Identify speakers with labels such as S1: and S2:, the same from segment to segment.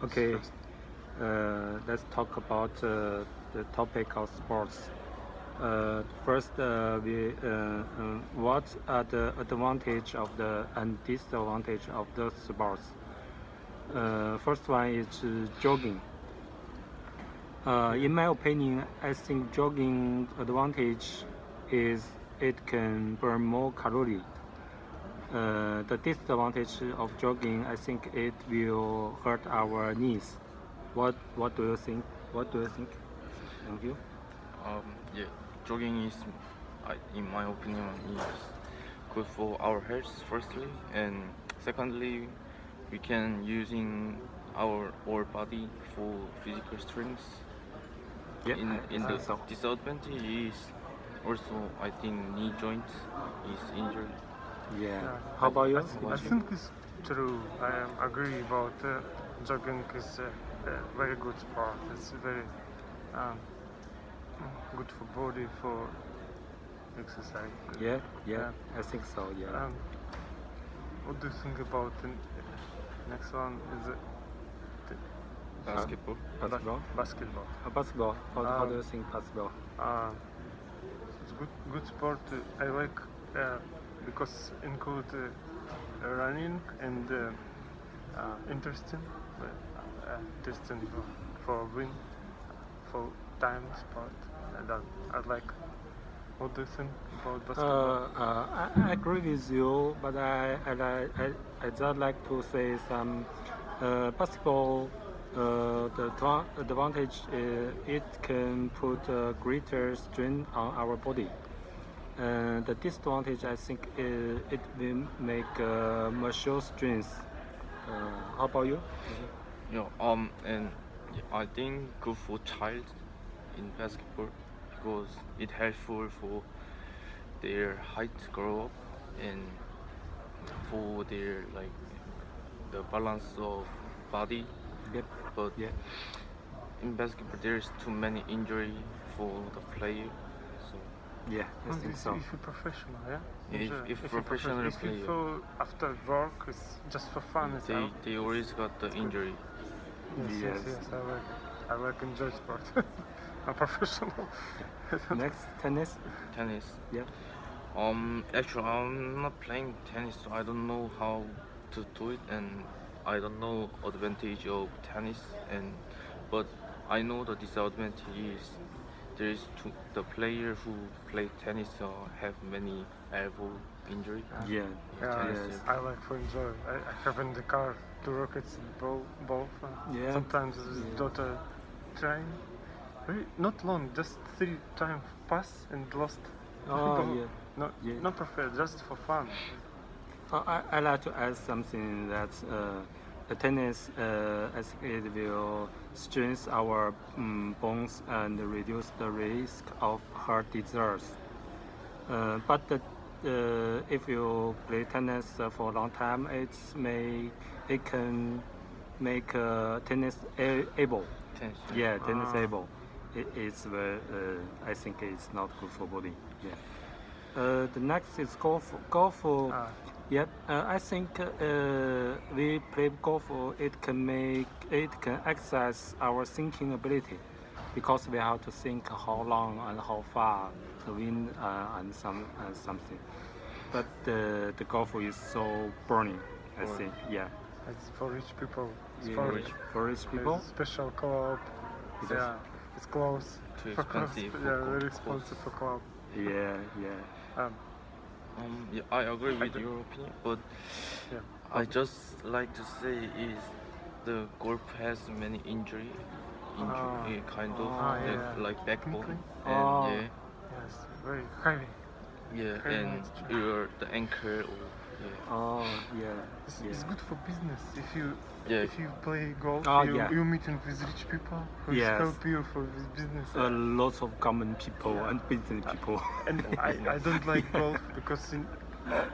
S1: Okay, let's talk about the topic of sports. First, what are the advantage of the and disadvantage of the sports? First one is jogging. In my opinion, I think jogging advantage is it can burn more calorie. The disadvantage of jogging, I think it will hurt our knees. What do you think? What do you think? Thank you.
S2: Yeah, jogging is, in my opinion, is good for our health firstly, and secondly, we can using our body for physical strength.
S1: Yeah,
S2: In
S1: I
S2: the
S1: think so.
S2: disadvantage is also I think knee joint is injured.
S1: Yeah.
S3: Yeah,
S1: How about you?
S3: I think it's true. I agree about jogging is a very good sport. It's very um, good for body for exercise.
S1: Yeah, yeah, I think so. Yeah.
S3: What do you think about the next one? Is it
S2: Basketball.
S1: Basketball.
S3: basketball?
S1: Basketball. How do you think basketball?
S3: Uh, it's good sport. I like because include running and interesting, interesting for win for time sport. And I like. What do you think about basketball?
S1: I agree with you, but I just like to say some basketball. The advantage it can put greater strain on our body. The disadvantage, I think, it will make muscle strength. How about you?
S2: Yeah, and I think good for child in basketball because it helpful for their height grow up and for their like the balance of body.
S1: Yep.
S2: But
S1: Yeah.
S2: in basketball there's too many injury for the player. So
S1: Yeah, I
S3: And
S1: think so.
S3: if you're professional, yeah.
S2: if
S3: you're
S2: professional
S3: if you
S2: player,
S3: feel after work, it's just for fun. It's
S2: they always got the injury.
S3: yes. I like enjoy sport. I'm professional.
S1: Next, tennis.
S2: Tennis.
S1: Yeah.
S2: Actually, I'm not playing tennis, so I don't know how to do it, and I don't know advantage of tennis. But I know the disadvantage is there is the player who play tennis have many elbow injury.
S1: Yeah.
S2: Tennis,
S1: Yes.
S3: I like to enjoy. I have in the car 2 rackets both.
S1: Yeah.
S3: Sometimes with daughter trying. Not long, just 3 times pass and lost.
S1: Oh,
S3: Ball.
S1: yeah.
S3: No,
S1: Yeah.
S3: not prepared, just for fun.
S1: I like to add something that the tennis, as it will strengthen our bones and reduce the risk of heart disease. But if you play tennis for a long time, it can make tennis able.
S2: tennis.
S1: Yeah, tennis able. It's very, I think it's not good for body. Yeah. The next is golf. Golf. Yep. I think we play golf. It can exercise our thinking ability, because we have to think how long and how far the wind and something. But the golf is so burning. I think. Yeah.
S3: It's for rich people. It's
S1: Yeah,
S3: for
S1: rich people.
S3: It's special club.
S1: It is.
S3: Yeah, it's close.
S2: Too
S3: For clubs,
S2: expensive for
S3: yeah, very
S2: golf.
S3: expensive for club.
S1: Yeah, yeah.
S2: Yeah, I agree with your opinion, but
S3: Yeah.
S2: I just like to say is the golf has many injury, kind of like backbone,
S3: Technically?
S2: and
S3: Yes, very heavy. Very
S2: and
S3: nice try.
S2: your the anchor or
S1: Oh, yeah.
S3: It's good for business.
S2: Yeah.
S3: If you play golf,
S1: Yeah.
S3: you meeting with rich people who
S1: Yes.
S3: help you for this business.
S1: Lots of common people and business people.
S3: And I don't like golf because in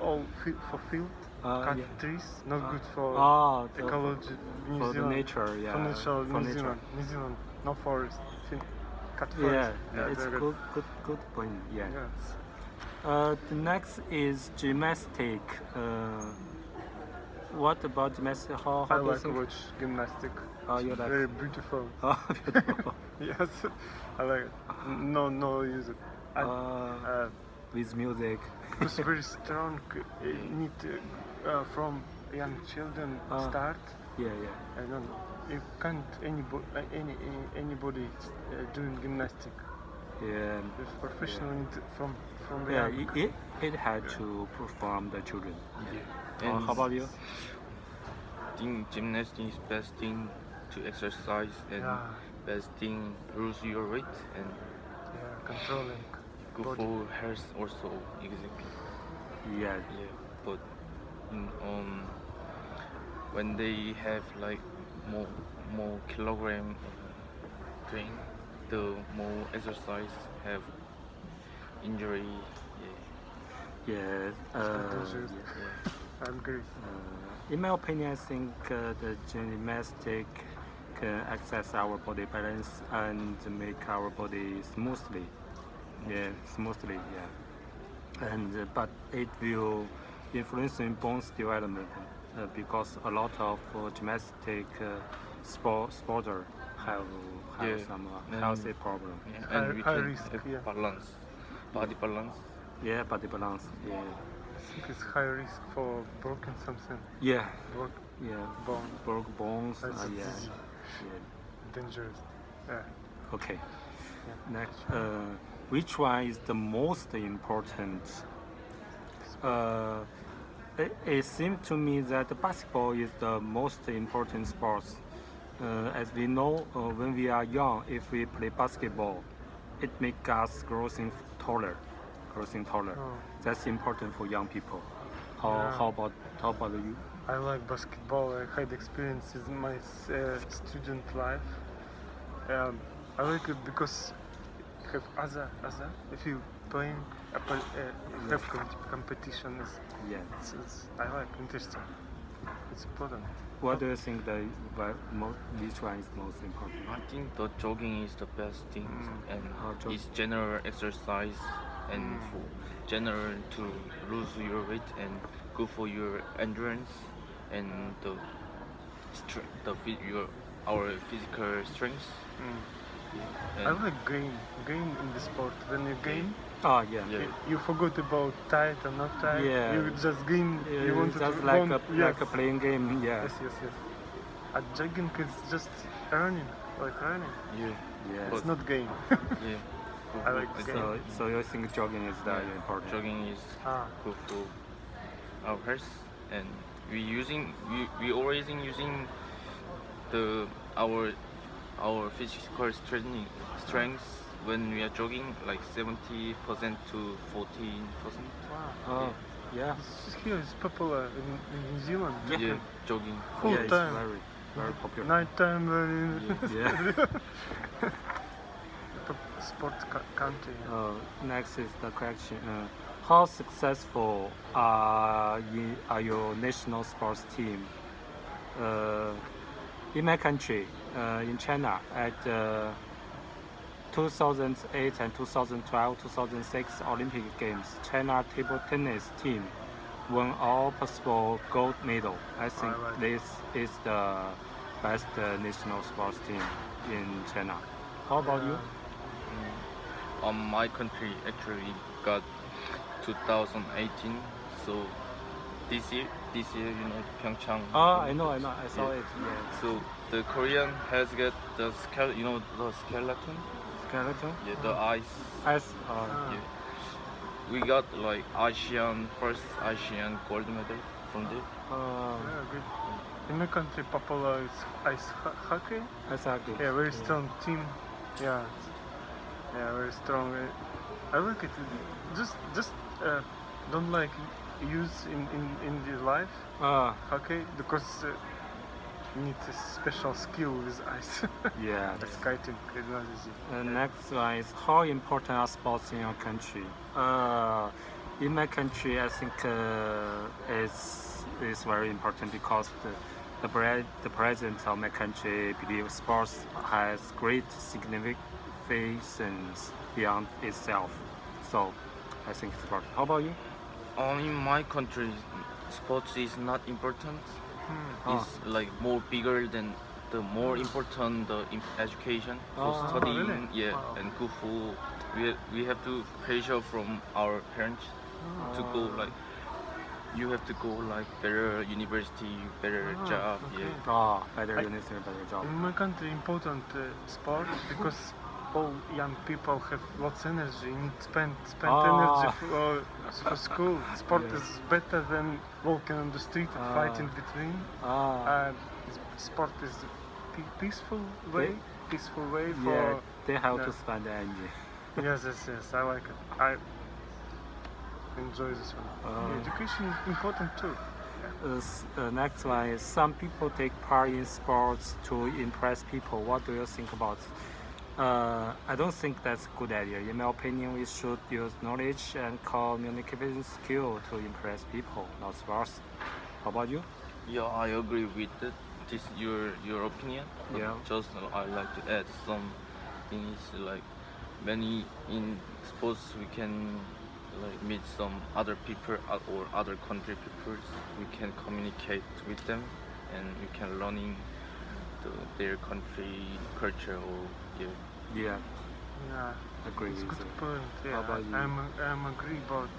S3: all for field cut
S1: Yeah.
S3: trees not good for
S1: the-
S3: ecology. New
S1: for the
S3: Zealand.
S1: nature, yeah.
S3: For nature,
S1: For
S3: New
S1: nature.
S3: Zealand, no forest. Cut
S1: Yeah,
S3: forest.
S1: it's
S3: very
S1: good point. Yeah.
S3: Yes.
S1: The next is gymnastic. what about gymnastics? How
S3: I
S1: do you
S3: like
S1: think?
S3: watch gymnastic.
S1: Oh, you like?
S3: Very beautiful.
S1: Oh, beautiful.
S3: Yes, I like it. No music. I,
S1: Uh, with music.
S3: because very strong. Need from young children start.
S1: Yeah, yeah.
S3: I don't. You can't anybody doing gymnastic.
S1: Yeah,
S3: It's professional from
S1: yeah.
S3: young.
S1: It had to perform the children.
S2: And
S1: How about you?
S2: I think gymnastics is best thing to exercise and
S3: Yeah.
S2: best thing lose your weight and
S3: Yeah, controlling.
S2: good
S3: body.
S2: for health also exactly.
S1: Yeah,
S2: Yeah, but in, when they have like more kilogram train, the more exercise have injury.
S1: yeah.
S3: dangerous.
S2: Yeah.
S3: I agree.
S1: In my opinion, I think the gymnastic can access our body balance and make our body smoothly. Yeah, smoothly. Yeah, and but it will influence in bones development because a lot of gymnastic sporter have
S2: Yeah,
S1: some
S2: and-
S1: healthy problem.
S2: Yeah, and we
S3: High
S2: can
S3: risk,
S2: have
S3: yeah.
S2: balance, body balance.
S1: Yeah, body balance. Yeah,
S3: I think it's high risk for broken something.
S1: yeah,
S3: Broke
S1: yeah.
S3: bone.
S1: Broke bones.
S3: That's
S1: Yeah,
S3: easy.
S1: yeah.
S3: Dangerous. Yeah.
S1: Okay.
S3: Yeah.
S1: Next, which one is the most important? It seems to me that basketball is the most important sport. As we know, when we are young, if we play basketball, it makes us growing taller.
S3: Oh.
S1: That's important for young people.
S3: Yeah.
S1: How about you?
S3: I like basketball. I had experience in my student life. I like it because have other if you playing have competitions.
S1: Yeah.
S3: I like interesting. It's important.
S1: What do you think which one is most important?
S2: I think the jogging is the best thing, and
S1: jog-
S2: it's general exercise and for general to lose your weight and good for your endurance and the our physical strength.
S3: I like game in the sport. When you game,
S1: Oh yeah.
S2: Yeah.
S3: you forgot about tight or not tight.
S1: Yeah.
S3: You just game. You want
S1: just
S3: to
S1: like
S3: want,
S1: like a playing game. Yeah.
S3: Yes. At jogging is just running, like running.
S2: Yeah.
S1: Yeah.
S3: It's not game.
S2: Yeah.
S3: I like
S1: So you think jogging is very important?
S2: Jogging is
S3: Ah.
S2: good for our health, and we always using the our physical strength when we are jogging like 70% to 14%.
S1: Oh yeah.
S3: Here it's popular in New Zealand.
S2: Yeah, jogging.
S3: Full
S1: Yeah, it's
S3: time.
S1: very popular.
S3: Nighttime.
S1: Yeah.
S3: Sport country.
S1: Next is the question. How successful are your national sports team? In my country, in China, at 2008 and 2012, 2006 Olympic Games, China table tennis team won all possible gold medal. I think
S3: Right.
S1: this is the best national sports team in China. How about you?
S2: My country actually got 2018, so this year Pyeongchang.
S1: I know, I saw it. Yeah.
S2: So the Korean has got the the skeleton.
S1: Skeleton?
S2: Yeah, the eyes.
S1: Yeah.
S2: We got like first Asian gold medal from there.
S3: Yeah, good. In my country, popular is ice hockey.
S1: Exactly.
S3: Yeah, very strong team. Yeah, very strong. I like it. Just don't like use in the life hockey because you need a special skill with ice.
S1: Yeah.
S3: Skating is not easy.
S1: Next one is how important are sports in your country? In my country, I think it's very important because the president of my country believes sports has great significance beyond itself. So I think it's important. How about you?
S2: In my country, sports is not important, is like more bigger than the more important education for studying.
S3: Really?
S2: Yeah,
S3: Wow.
S2: and good for we have to pressure from our parents to go like you have to go like better university, better job.
S3: Okay.
S2: Yeah.
S1: Better
S3: I-
S1: university, better job.
S3: In my country, important sport because all young people have lots of energy. You need spend energy for school. Sport
S1: Yeah.
S3: is better than walking on the street and fighting between. Sport is peaceful way. Peaceful way for.
S1: Yeah, they have
S3: yeah.
S1: to spend the energy.
S3: Yes. I like it. I enjoy this one. Education is important too.
S1: Next one is some people take part in sports to impress people. What do you think about? I don't think that's a good idea. In my opinion, we should use knowledge and communication skill to impress people, not sports. How about you?
S2: Yeah, I agree with it. This your opinion. But
S1: Yeah.
S2: just I like to add some things like many in sports we can like meet some other people or other country people. We can communicate with them and we can learning their country culture or yeah.
S1: Yeah,
S3: Yeah.
S1: agree
S3: It's
S1: with
S3: good
S1: you.
S3: point. Yeah,
S1: How about you?
S3: I'm agree about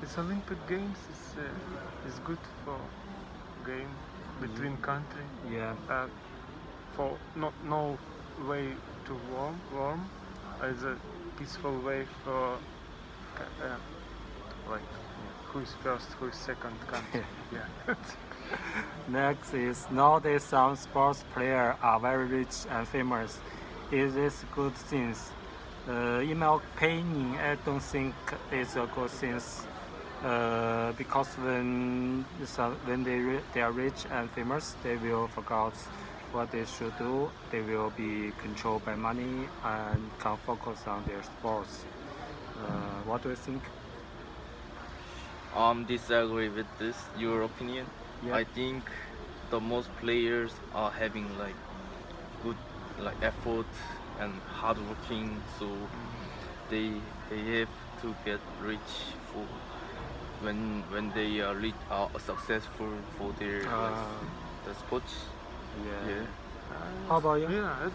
S3: it's Olympic Games is good for game between country.
S1: Yeah,
S3: For no way to warm. It's a peaceful way for like who is first, who is second country. Yeah.
S1: next is nowadays some sports players are very rich and famous. Is this good thing? In my opinion, I don't think it's a good thing. Because when they are rich and famous, they will forget what they should do. They will be controlled by money and can focus on their sports. What do you think?
S2: Disagree with this. Your opinion?
S1: Yeah.
S2: I think the most players are having like good like effort and hard working, so they have to get rich for when they are successful for their the sports. Yeah.
S1: How about you?
S3: Yeah,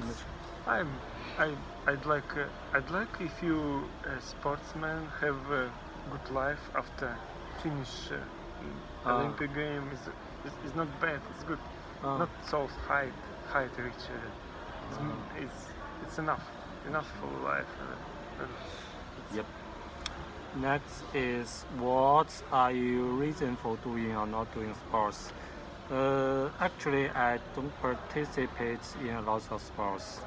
S3: I'd like if you sportsmen have a good life after finish Olympic game is not bad. It's good. Not so height rich. It's enough for life.
S1: Yep. Next is what are your reason for doing or not doing sports? Actually, I don't participate in a lot of sports.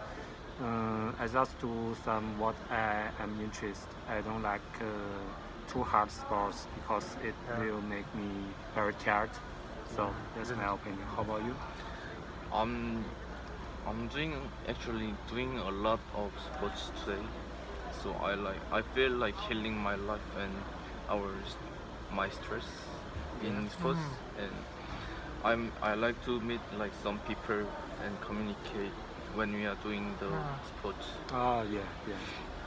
S1: I just do some what I am interested. I don't like too hard sports because it will make me very tired. So that's my opinion. How about you?
S2: I'm actually doing a lot of sports today. So I feel like healing my life and my stress in sports and I like to meet like some people and communicate when we are doing the sports.
S1: Yeah.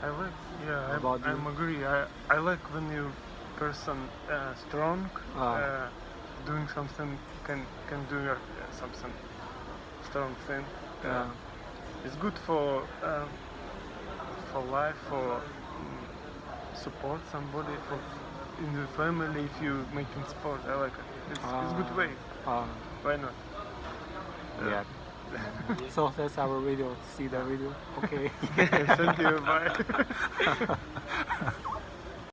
S3: I'm agree. I like when you person strong doing something can do something strong thing. It's good for life, for support somebody, for in the family if you making sport. I like it. It's good way. Why not?
S1: Yeah. So that's our video. See the video. Okay.
S3: Thank you. Bye.